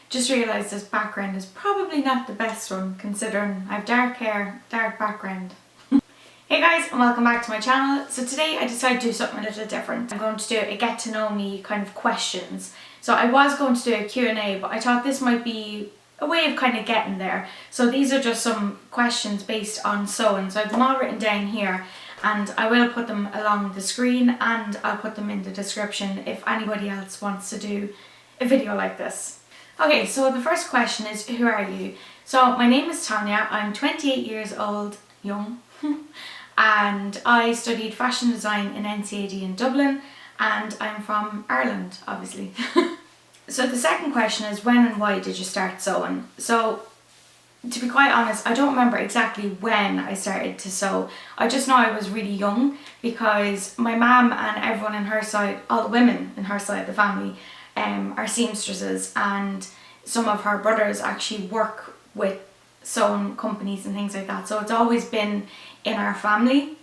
Just realised this background is probably not the best one considering I have dark hair, dark background. Hey guys, and welcome back to my channel. So today I decided to do something a little different. I'm going to do a get to know me kind of questions. So I was going to do a Q&A, but I thought this might be a way of kind of getting there. So these are just some questions based on sewing. So I have them all written down here and I will put them along the screen and I'll put them in the description if anybody else wants to do a video like this. Okay, so the first question is, who are you? So my name is Tanya, I'm 28 years old, young, and I studied fashion design in NCAD in Dublin, and I'm from Ireland, obviously. So the second question is, when and why did you start sewing? So to be quite honest, I don't remember exactly when I started to sew. I just know I was really young because my mum and everyone in her side, all the women in her side of the family, are seamstresses, and some of her brothers actually work with sewing companies and things like that. So it's always been in our family.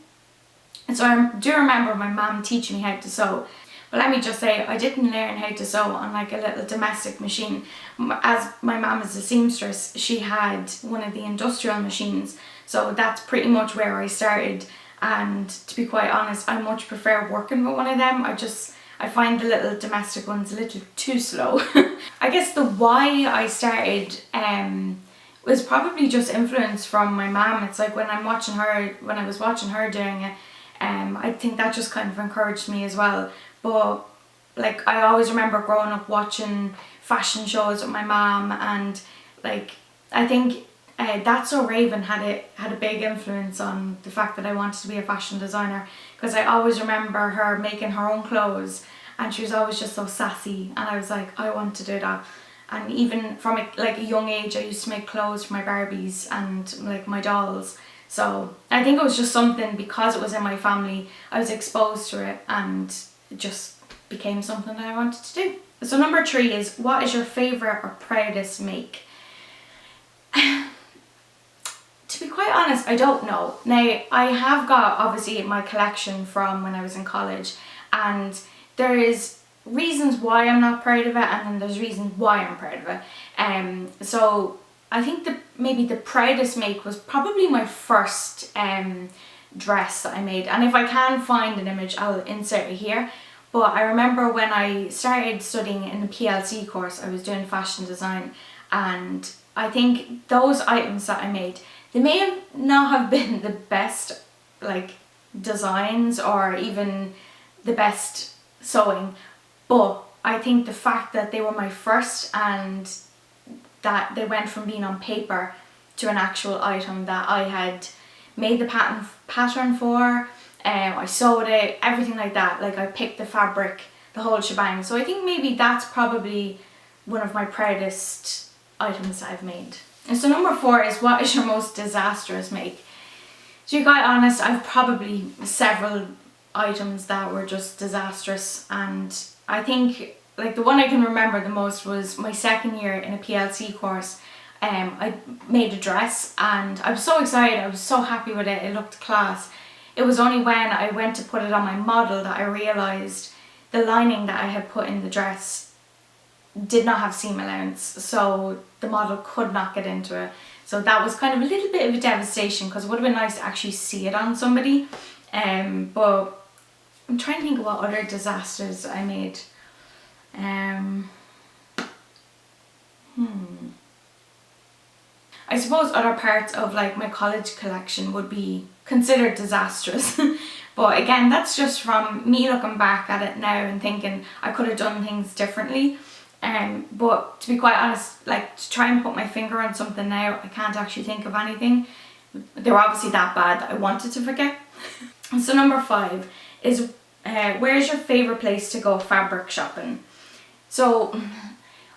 And so I do remember my mum teaching me how to sew. But let me just say, I didn't learn how to sew on like a little domestic machine. As my mum is a seamstress, she had one of the industrial machines. So that's pretty much where I started. And to be quite honest, I much prefer working with one of them. I find the little domestic ones a little too slow. I guess the why I started was probably just influence from my mum. It's like when I was watching her doing it, I think that just kind of encouraged me as well. But like I always remember growing up watching fashion shows with my mum, and like I think That's So Raven had a big influence on the fact that I wanted to be a fashion designer, because I always remember her making her own clothes and she was always just so sassy, and I was like, I want to do that. And even from a young age I used to make clothes for my Barbies and like my dolls. So I think it was just something, because it was in my family, I was exposed to it and it just became something that I wanted to do. So number 3 is, what is your favourite or proudest make? To be quite honest, I don't know. Now, I have got obviously my collection from when I was in college, and there is reasons why I'm not proud of it, and then there's reasons why I'm proud of it. So I think maybe the proudest make was probably my first dress that I made, and if I can find an image I'll insert it here. But I remember when I started studying in the PLC course, I was doing fashion design, and I think those items that I made, they may not have been the best like designs or even the best sewing, but I think the fact that they were my first and that they went from being on paper to an actual item that I had made the pattern for, I sewed it, everything like that, like I picked the fabric, the whole shebang. So I think maybe that's probably one of my proudest items that I've made. And so number 4 is, what is your most disastrous make? To be quite honest, I've probably several items that were just disastrous, and I think like the one I can remember the most was my second year in a PLC course. I made a dress and I was so excited, I was so happy with it, it looked class. It was only when I went to put it on my model that I realised the lining that I had put in the dress did not have seam allowance, so the model could not get into it. So that was kind of a little bit of a devastation, because it would have been nice to actually see it on somebody. But I'm trying to think of what other disasters I made. I suppose other parts of like my college collection would be considered disastrous. But again, that's just from me looking back at it now and thinking I could have done things differently. But to be quite honest, like to try and put my finger on something now, I can't actually think of anything. They were obviously that bad that I wanted to forget. So number 5 is, where's your favourite place to go fabric shopping? So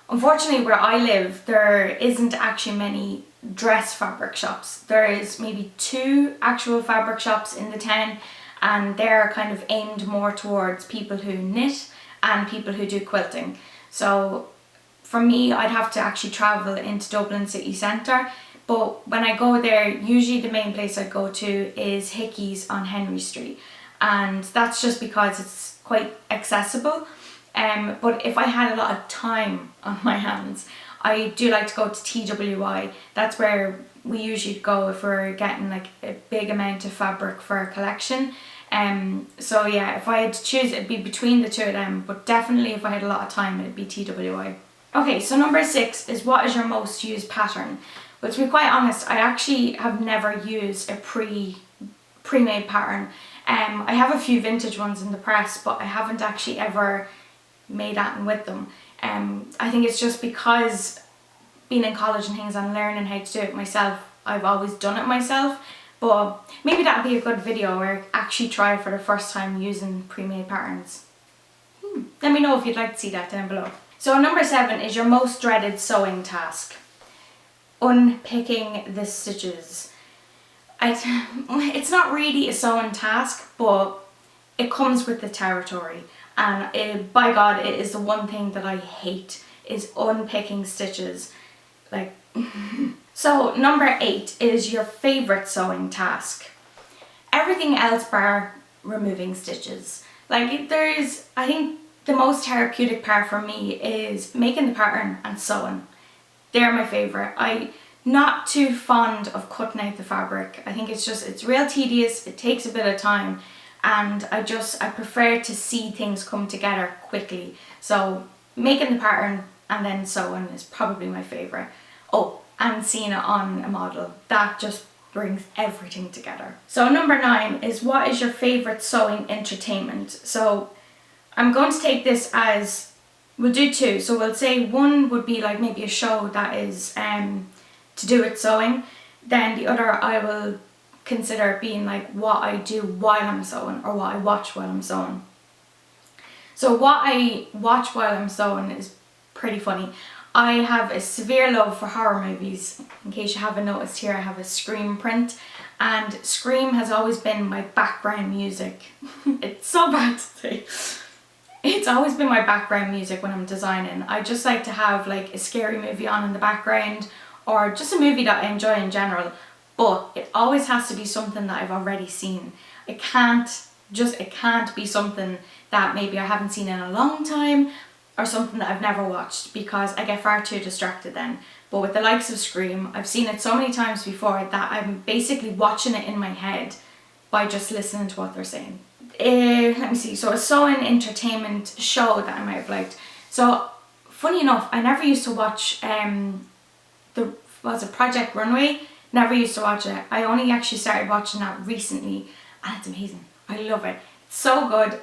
unfortunately where I live, there isn't actually many dress fabric shops. There is maybe 2 actual fabric shops in the town, and they're kind of aimed more towards people who knit and people who do quilting. So for me, I'd have to actually travel into Dublin city centre, but when I go there, usually the main place I go to is Hickey's on Henry Street, and that's just because it's quite accessible. But if I had a lot of time on my hands, I do like to go to TWI. That's where we usually go if we're getting like a big amount of fabric for a collection. So yeah, if I had to choose, it'd be between the two of them, but definitely if I had a lot of time, it'd be TWI. Okay, so number 6 is what is your most used pattern? Well, to be quite honest, I actually have never used a pre-made pattern. I have a few vintage ones in the press, but I haven't actually ever made anything with them. I think it's just because being in college and things and learning how to do it myself, I've always done it myself. But maybe that would be a good video where I actually try it for the first time using pre-made patterns. Let me know if you'd like to see that down below. So number 7 is your most dreaded sewing task. Unpicking the stitches. It's not really a sewing task, but it comes with the territory. And by God, it is the one thing that I hate, is unpicking stitches. Like, so number 8 is your favourite sewing task. Everything else bar removing stitches. Like, I think the most therapeutic part for me is making the pattern and sewing. They're my favourite. I'm not too fond of cutting out the fabric. I think it's real tedious, it takes a bit of time, and I prefer to see things come together quickly. So making the pattern and then sewing is probably my favourite. Oh, and seeing it on a model. That just brings everything together. So number 9 is what is your favourite sewing entertainment? So I'm going to take this as, we'll do 2. So we'll say one would be like maybe a show that is to do with sewing. Then the other I will consider being like what I do while I'm sewing, or what I watch while I'm sewing. So what I watch while I'm sewing is pretty funny. I have a severe love for horror movies. In case you haven't noticed, here I have a Scream print, and Scream has always been my background music. It's so bad to say. It's always been my background music when I'm designing. I just like to have like a scary movie on in the background, or just a movie that I enjoy in general, but it always has to be something that I've already seen. It can't be something that maybe I haven't seen in a long time, or something that I've never watched, because I get far too distracted then. But with the likes of Scream, I've seen it so many times before that I'm basically watching it in my head by just listening to what they're saying. Let me see, so a sewing entertainment show that I might have liked. So funny enough, I never used to watch Project Runway. Never used to watch it. I only actually started watching that recently, and it's amazing. I love it. It's so good.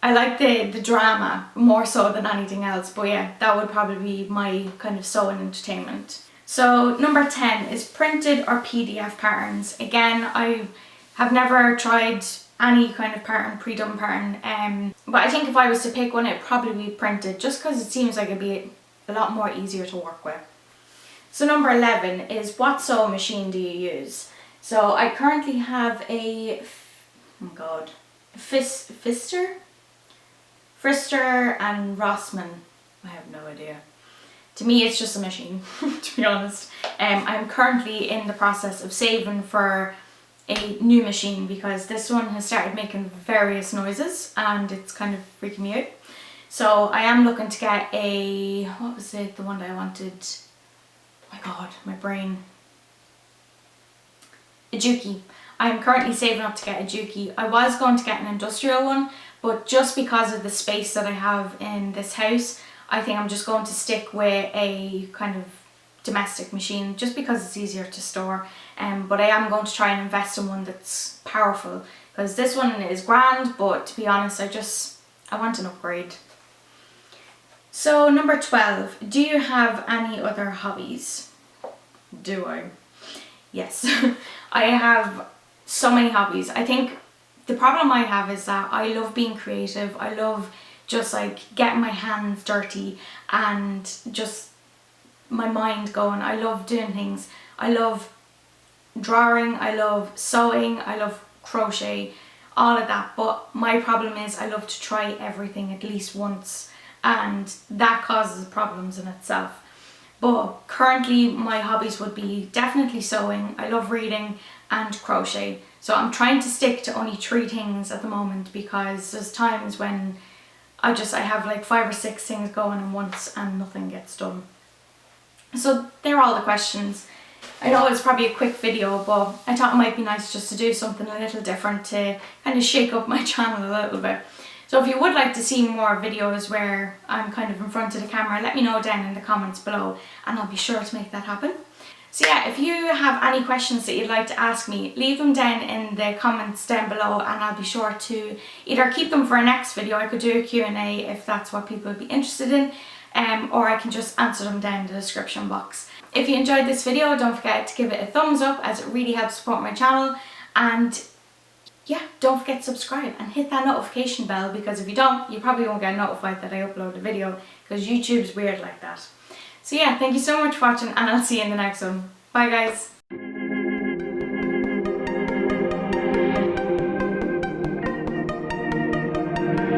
I like the drama more so than anything else, but yeah, that would probably be my kind of sewing entertainment. So number 10 is printed or PDF patterns. Again, I have never tried any kind of pattern, pre-done pattern, but I think if I was to pick one, it'd probably be printed, just because it seems like it'd be a lot more easier to work with. So number 11 is what sewing machine do you use? So I currently have a, Frister and Rossmann. I have no idea. To me, it's just a machine, to be honest. I'm currently in the process of saving for a new machine, because this one has started making various noises and it's kind of freaking me out. So I am looking to get a, what was it, the one that I wanted? Oh my God, my brain. A Juki. I'm currently saving up to get a Juki. I was going to get an industrial one, but just because of the space that I have in this house, I think I'm just going to stick with a kind of domestic machine, just because it's easier to store. But I am going to try and invest in one that's powerful, because this one is grand, but to be honest, I want an upgrade. So number 12, do you have any other hobbies? Do I? Yes. I have so many hobbies. I think the problem I have is that I love being creative. I love just like getting my hands dirty and just my mind going. I love doing things. I love drawing, I love sewing, I love crochet, all of that. But my problem is I love to try everything at least once, and that causes problems in itself. But currently my hobbies would be definitely sewing, I love reading, and crochet. So I'm trying to stick to only 3 things at the moment, because there's times when I have like 5 or 6 things going at once and nothing gets done. So they're all the questions. I know it's probably a quick video, but I thought it might be nice just to do something a little different to kind of shake up my channel a little bit. So if you would like to see more videos where I'm kind of in front of the camera, let me know down in the comments below and I'll be sure to make that happen. So yeah, if you have any questions that you'd like to ask me, leave them down in the comments down below and I'll be sure to either keep them for a next video. I could do a Q&A if that's what people would be interested in, or I can just answer them down in the description box. If you enjoyed this video, don't forget to give it a thumbs up as it really helps support my channel, and yeah, don't forget to subscribe and hit that notification bell, because if you don't, you probably won't get notified that I upload a video, because YouTube's weird like that. So yeah, thank you so much for watching and I'll see you in the next one. Bye guys!